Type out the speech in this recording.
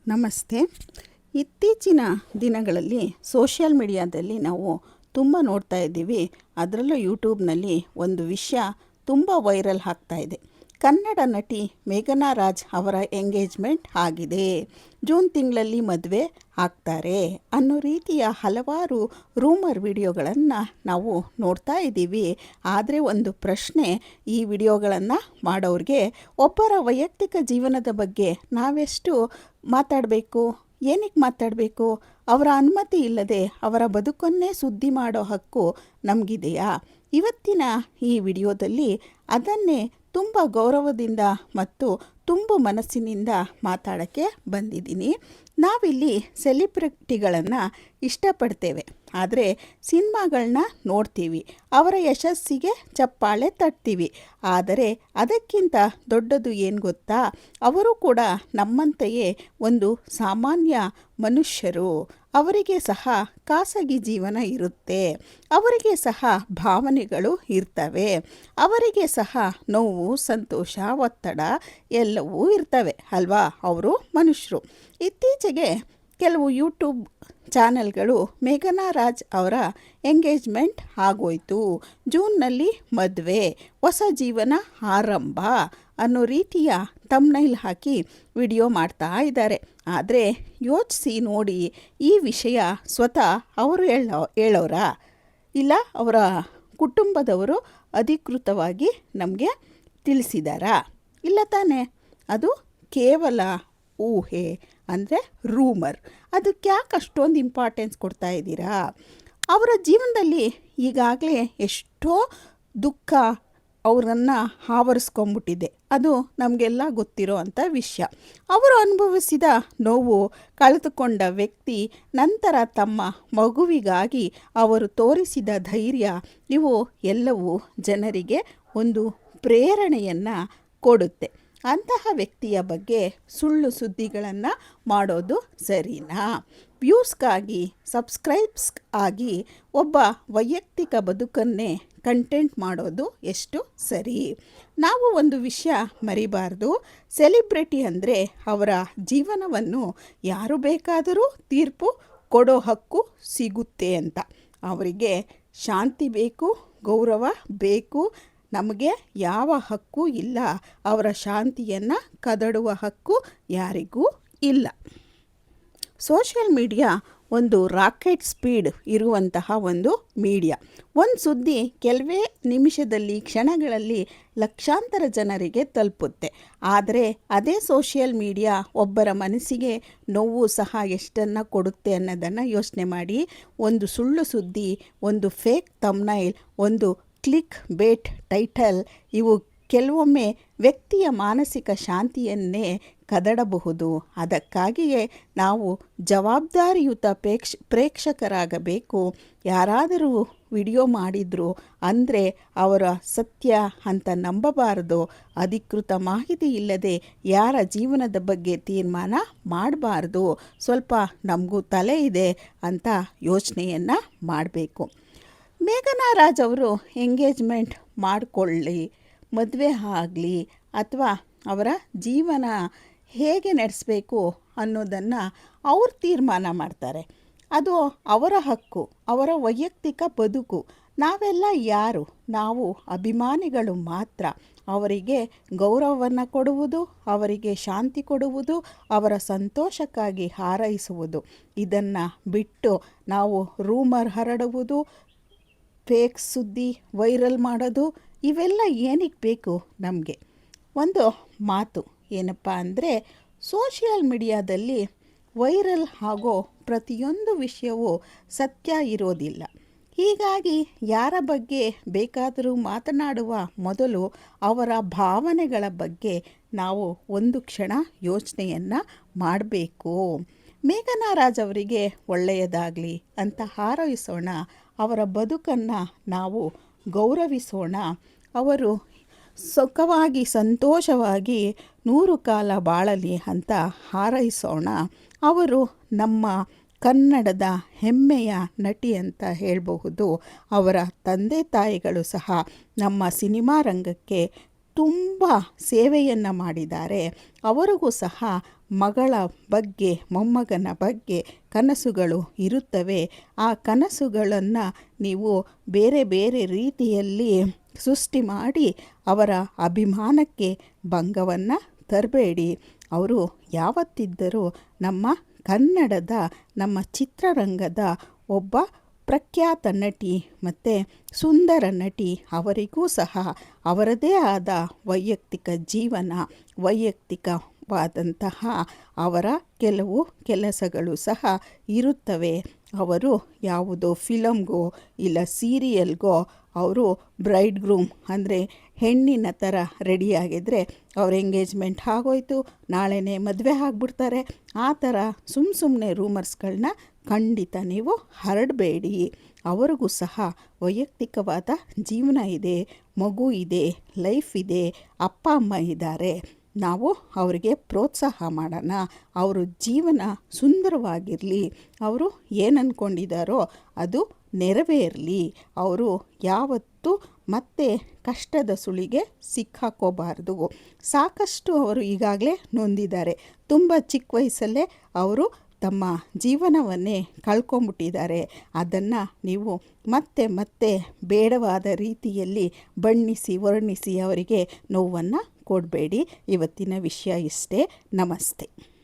ನಮಸ್ತೆ. ಇತ್ತೀಚಿನ ದಿನಗಳಲ್ಲಿ ಸೋಷಿಯಲ್ ಮೀಡಿಯಾದಲ್ಲಿ ನಾವು ತುಂಬ ನೋಡ್ತಾ ಇದ್ದೀವಿ. ಅದರಲ್ಲೂ ಯೂಟ್ಯೂಬ್ನಲ್ಲಿ ಒಂದು ವಿಷಯ ತುಂಬ ವೈರಲ್ ಆಗ್ತಾ ಇದೆ. ಕನ್ನಡ ನಟಿ ಮೇಘನಾ ರಾಜ್ ಅವರ ಎಂಗೇಜ್ಮೆಂಟ್ ಆಗಿದೆ, ಜೂನ್ ತಿಂಗಳಲ್ಲಿ ಮದುವೆ ಆಗ್ತಾರೆ ಅನ್ನೋ ರೀತಿಯ ಹಲವಾರು ರೂಮರ್ ವಿಡಿಯೋಗಳನ್ನು ನಾವು ನೋಡ್ತಾ ಇದ್ದೀವಿ. ಆದರೆ ಒಂದು ಪ್ರಶ್ನೆ, ಈ ವಿಡಿಯೋಗಳನ್ನು ಮಾಡೋರಿಗೆ ಒಬ್ಬರ ವೈಯಕ್ತಿಕ ಜೀವನದ ಬಗ್ಗೆ ನಾವೆಷ್ಟು ಮಾತಾಡಬೇಕು, ಏನಕ್ಕೆ ಮಾತಾಡಬೇಕು? ಅವರ ಅನುಮತಿ ಇಲ್ಲದೆ ಅವರ ಬದುಕನ್ನೇ ಸುದ್ದಿ ಮಾಡೋ ಹಕ್ಕು ನಮಗಿದೆಯಾ? ಇವತ್ತಿನ ಈ ವಿಡಿಯೋದಲ್ಲಿ ಅದನ್ನೇ ತುಂಬ ಗೌರವದಿಂದ ಮತ್ತು ತುಂಬ ಮನಸ್ಸಿನಿಂದ ಮಾತಾಡೋಕ್ಕೆ ಬಂದಿದ್ದೀನಿ. ನಾವಿಲ್ಲಿ ಸೆಲಿಬ್ರಿಟಿಗಳನ್ನು ಇಷ್ಟಪಡ್ತೇವೆ, ಆದರೆ ಸಿನಿಮಾಗಳನ್ನ ನೋಡ್ತೀವಿ, ಅವರ ಯಶಸ್ಸಿಗೆ ಚಪ್ಪಾಳೆ ತಟ್ತೀವಿ. ಆದರೆ ಅದಕ್ಕಿಂತ ದೊಡ್ಡದು ಏನು ಗೊತ್ತಾ? ಅವರು ಕೂಡ ನಮ್ಮಂತೆಯೇ ಒಂದು ಸಾಮಾನ್ಯ ಮನುಷ್ಯರು. ಅವರಿಗೆ ಸಹ ಖಾಸಗಿ ಜೀವನ ಇರುತ್ತೆ, ಅವರಿಗೆ ಸಹ ಭಾವನೆಗಳು ಇರ್ತವೆ, ಅವರಿಗೆ ಸಹ ನೋವು, ಸಂತೋಷ, ಒತ್ತಡ ಎಲ್ಲವೂ ಇರ್ತವೆ ಅಲ್ವಾ? ಅವರು ಮನುಷ್ಯರು. ಇತ್ತೀಚೆಗೆ ಕೆಲವು ಯೂಟ್ಯೂಬ್ ಚಾನೆಲ್ಗಳು ಮೇಘನಾ ರಾಜ್ ಅವರ ಎಂಗೇಜ್ಮೆಂಟ್ ಆಗೋಯ್ತು, ಜೂನ್ನಲ್ಲಿ ಮದುವೆ, ಹೊಸ ಜೀವನ ಆರಂಭ ಅನ್ನೋ ರೀತಿಯ ಥಂಬ್ನೈಲ್ ಹಾಕಿ ವಿಡಿಯೋ ಮಾಡ್ತಾ ಇದ್ದಾರೆ. ಆದರೆ ಯೋಚಿಸಿ ನೋಡಿ, ಈ ವಿಷಯ ಸ್ವತಃ ಅವರು ಹೇಳೋರಾ, ಇಲ್ಲ ಅವರ ಕುಟುಂಬದವರು ಅಧಿಕೃತವಾಗಿ ನಮಗೆ ತಿಳಿಸಿದಾರಾ? ಇಲ್ಲ ತಾನೇ. ಅದು ಕೇವಲ ಊಹೆ, ಅಂದರೆ ರೂಮರ್. ಅದಕ್ಕೆ ಯಾಕೆ ಅಷ್ಟೊಂದು ಇಂಪಾರ್ಟೆನ್ಸ್ ಕೊಡ್ತಾ ಇದ್ದೀರಾ? ಅವರ ಜೀವನದಲ್ಲಿ ಈಗಾಗಲೇ ಎಷ್ಟೋ ದುಃಖ ಅವರನ್ನು ಆವರಿಸ್ಕೊಂಬಿಟ್ಟಿದೆ, ಅದು ನಮಗೆಲ್ಲ ಗೊತ್ತಿರೋ ಅಂಥ ವಿಷಯ. ಅವರು ಅನುಭವಿಸಿದ ನೋವು, ಕಳೆದುಕೊಂಡ ವ್ಯಕ್ತಿ, ನಂತರ ತಮ್ಮ ಮಗುವಿಗಾಗಿ ಅವರು ತೋರಿಸಿದ ಧೈರ್ಯ, ಇವು ಎಲ್ಲವೂ ಜನರಿಗೆ ಒಂದು ಪ್ರೇರಣೆಯನ್ನು ಕೊಡುತ್ತೆ. ಅಂತಹ ವ್ಯಕ್ತಿಯ ಬಗ್ಗೆ ಸುಳ್ಳು ಸುದ್ದಿಗಳನ್ನು ಮಾಡೋದು ಸರಿನಾ? ವ್ಯೂಸ್ಗಾಗಿ, ಸಬ್ಸ್ಕ್ರೈಬ್ಸ್ ಆಗಿ ಒಬ್ಬ ವೈಯಕ್ತಿಕ ಬದುಕನ್ನೇ ಕಂಟೆಂಟ್ ಮಾಡೋದು ಎಷ್ಟು ಸರಿ? ನಾವು ಒಂದು ವಿಷಯ ಮರಿಬಾರ್ದು, ಸೆಲಿಬ್ರಿಟಿ ಅಂದರೆ ಅವರ ಜೀವನವನ್ನು ಯಾರು ಬೇಕಾದರೂ ತೀರ್ಪು ಕೊಡೋ ಹಕ್ಕು ಸಿಗುತ್ತೆ ಅಂತ. ಅವರಿಗೆ ಶಾಂತಿ ಬೇಕು, ಗೌರವ ಬೇಕು. ನಮಗೆ ಯಾವ ಹಕ್ಕು ಇಲ್ಲ, ಅವರ ಶಾಂತಿಯನ್ನು ಕದಡುವ ಹಕ್ಕು ಯಾರಿಗೂ ಇಲ್ಲ. ಸೋಷಿಯಲ್ ಮೀಡಿಯಾ ಒಂದು ರಾಕೆಟ್ ಸ್ಪೀಡ್ ಇರುವಂತಹ ಒಂದು ಮೀಡಿಯಾ. ಒಂದು ಸುದ್ದಿ ಕೆಲವೇ ನಿಮಿಷದಲ್ಲಿ, ಕ್ಷಣಗಳಲ್ಲಿ ಲಕ್ಷಾಂತರ ಜನರಿಗೆ ತಲುಪುತ್ತೆ. ಆದರೆ ಅದೇ ಸೋಷಿಯಲ್ ಮೀಡಿಯಾ ಒಬ್ಬರ ಮನಸ್ಸಿಗೆ ನೋವು ಸಹ ಎಷ್ಟನ್ನು ಕೊಡುತ್ತೆ ಅನ್ನೋದನ್ನು ಯೋಚನೆ ಮಾಡಿ. ಒಂದು ಸುಳ್ಳು ಸುದ್ದಿ, ಒಂದು ಫೇಕ್ ಥಂಬ್ನೈಲ್, ಒಂದು ಕ್ಲಿಕ್ ಬೇಟ್ ಟೈಟಲ್, ಇವು ಕೆಲವೊಮ್ಮೆ ವ್ಯಕ್ತಿಯ ಮಾನಸಿಕ ಶಾಂತಿಯನ್ನೇ ಕದಡಬಹುದು. ಅದಕ್ಕಾಗಿಯೇ ನಾವು ಜವಾಬ್ದಾರಿಯುತ ಪ್ರೇಕ್ಷಕರಾಗಬೇಕು. ಯಾರಾದರೂ ವಿಡಿಯೋ ಮಾಡಿದ್ರು ಅಂದರೆ ಅವರ ಸತ್ಯ ಅಂತ ನಂಬಬಾರದು. ಅಧಿಕೃತ ಮಾಹಿತಿ ಇಲ್ಲದೆ ಯಾರ ಜೀವನದ ಬಗ್ಗೆ ತೀರ್ಮಾನ ಮಾಡಬಾರ್ದು. ಸ್ವಲ್ಪ ನಮಗೂ ತಲೆ ಇದೆ ಅಂತ ಯೋಚನೆಯನ್ನು ಮಾಡಬೇಕು. ಮೇಘನಾ ರಾಜ್ ಅವರು ಎಂಗೇಜ್ಮೆಂಟ್ ಮಾಡಿಕೊಳ್ಳಿ, ಮದುವೆ ಆಗಲಿ, ಅಥವಾ ಅವರ ಜೀವನ ಹೇಗೆ ನಡೆಸಬೇಕು ಅನ್ನೋದನ್ನು ಅವ್ರು ತೀರ್ಮಾನ ಮಾಡ್ತಾರೆ. ಅದು ಅವರ ಹಕ್ಕು, ಅವರ ವೈಯಕ್ತಿಕ ಬದುಕು. ನಾವೆಲ್ಲ ಯಾರು? ನಾವು ಅಭಿಮಾನಿಗಳು ಮಾತ್ರ. ಅವರಿಗೆ ಗೌರವವನ್ನು ಕೊಡುವುದು, ಅವರಿಗೆ ಶಾಂತಿ ಕೊಡುವುದು, ಅವರ ಸಂತೋಷಕ್ಕಾಗಿ ಹಾರೈಸುವುದು. ಇದನ್ನು ಬಿಟ್ಟು ನಾವು ರೂಮರ್ ಹರಡುವುದು, ಫೇಕ್ ಸುದ್ದಿ ವೈರಲ್ ಮಾಡೋದು, ಇವೆಲ್ಲ ಏನಕ್ಕೆ ಬೇಕು ನಮಗೆ? ಒಂದು ಮಾತು ಏನಪ್ಪ ಅಂದರೆ, ಸೋಷಿಯಲ್ ಮೀಡಿಯಾದಲ್ಲಿ ವೈರಲ್ ಆಗೋ ಪ್ರತಿಯೊಂದು ವಿಷಯವೂ ಸತ್ಯ ಇರೋದಿಲ್ಲ. ಹೀಗಾಗಿ ಯಾರ ಬಗ್ಗೆ ಬೇಕಾದರೂ ಮಾತನಾಡುವ ಮೊದಲು ಅವರ ಭಾವನೆಗಳ ಬಗ್ಗೆ ನಾವು ಒಂದು ಕ್ಷಣ ಯೋಚನೆಯನ್ನು ಮಾಡಬೇಕು. ಮೇಘನಾ ರಾಜ್ ಅವರಿಗೆ ಒಳ್ಳೆಯದಾಗಲಿ ಅಂತ ಹಾರೈಸೋಣ. ಅವರ ಬದುಕನ್ನು ನಾವು ಗೌರವಿಸೋಣ. ಅವರು ಸುಖವಾಗಿ, ಸಂತೋಷವಾಗಿ 100 ಕಾಲ ಬಾಳಲಿ ಅಂತ ಹಾರೈಸೋಣ. ಅವರು ನಮ್ಮ ಕನ್ನಡದ ಹೆಮ್ಮೆಯ ನಟಿ ಅಂತ ಹೇಳಬಹುದು. ಅವರ ತಂದೆ ತಾಯಿಗಳು ಸಹ ನಮ್ಮ ಸಿನಿಮಾ ರಂಗಕ್ಕೆ ತುಂಬ ಸೇವೆಯನ್ನು ಮಾಡಿದ್ದಾರೆ. ಅವರಿಗೂ ಸಹ ಮಗಳ ಬಗ್ಗೆ, ಮೊಮ್ಮಗನ ಬಗ್ಗೆ ಕನಸುಗಳು ಇರುತ್ತವೆ. ಆ ಕನಸುಗಳನ್ನು ನೀವು ಬೇರೆ ಬೇರೆ ರೀತಿಯಲ್ಲಿ ಸೃಷ್ಟಿ ಮಾಡಿ ಅವರ ಅಭಿಮಾನಕ್ಕೆ ಭಂಗವನ್ನು ತರಬೇಡಿ. ಅವರು ಯಾವತ್ತಿದ್ದರೂ ನಮ್ಮ ಕನ್ನಡದ, ನಮ್ಮ ಚಿತ್ರರಂಗದ ಒಬ್ಬ ಪ್ರಖ್ಯಾತ ನಟಿ ಮತ್ತು ಸುಂದರ ನಟಿ. ಅವರಿಗೂ ಸಹ ಅವರದೇ ಆದ ವೈಯಕ್ತಿಕ ಜೀವನ, ವೈಯಕ್ತಿಕವಾದಂತಹ ಅವರ ಕೆಲವು ಕೆಲಸಗಳು ಸಹ ಇರುತ್ತವೆ. ಅವರು ಯಾವುದೋ ಫಿಲಮ್ಗೋ ಇಲ್ಲ ಸೀರಿಯಲ್ಗೋ ಅವರು ಬ್ರೈಡ್ ಗ್ರೂಮ್ ಅಂದರೆ ಹೆಣ್ಣಿನ ಥರ ರೆಡಿಯಾಗಿದ್ದರೆ ಅವ್ರ ಎಂಗೇಜ್ಮೆಂಟ್ ಆಗೋಯ್ತು, ನಾಳೆನೇ ಮದುವೆ ಆಗಿಬಿಡ್ತಾರೆ. ಆ ಥರ ಸುಮ್ಮನೆ ರೂಮರ್ಸ್ಗಳನ್ನ ಖಂಡಿತ ನೀವು ಹರಡಬೇಡಿ. ಅವ್ರಿಗೂ ಸಹ ವೈಯಕ್ತಿಕವಾದ ಜೀವನ ಇದೆ, ಮಗು ಇದೆ, ಲೈಫ್ ಇದೆ, ಅಪ್ಪ ಅಮ್ಮ ಇದ್ದಾರೆ. ನಾವು ಅವರಿಗೆ ಪ್ರೋತ್ಸಾಹ ಮಾಡೋಣ. ಅವರು ಜೀವನ ಸುಂದರವಾಗಿರಲಿ. ಅವರು ಏನು ಅಂದ್ಕೊಂಡಿದ್ದಾರೋ ಅದು ನೆರವೇರಲಿ. ಅವರು ಯಾವತ್ತೂ ಮತ್ತೆ ಕಷ್ಟದ ಸುಳಿಗೆ ಸಿಕ್ಕಾಕೋಬಾರ್ದು. ಸಾಕಷ್ಟು ಅವರು ಈಗಾಗಲೇ ನೊಂದಿದ್ದಾರೆ. ತುಂಬ ಚಿಕ್ಕ ವಯಸ್ಸಲ್ಲೇ ಅವರು ತಮ್ಮ ಜೀವನವನ್ನೇ ಕಳ್ಕೊಂಬಿಟ್ಟಿದ್ದಾರೆ. ಅದನ್ನು ನೀವು ಮತ್ತೆ ಮತ್ತೆ ಬೇಡವಾದ ರೀತಿಯಲ್ಲಿ ಬಣ್ಣಿಸಿ ವರ್ಣಿಸಿ ಅವರಿಗೆ ನೋವನ್ನು ಕೊಡಬೇಡಿ. ಇವತ್ತಿನ ವಿಷಯ ಇಷ್ಟೇ. ನಮಸ್ತೆ.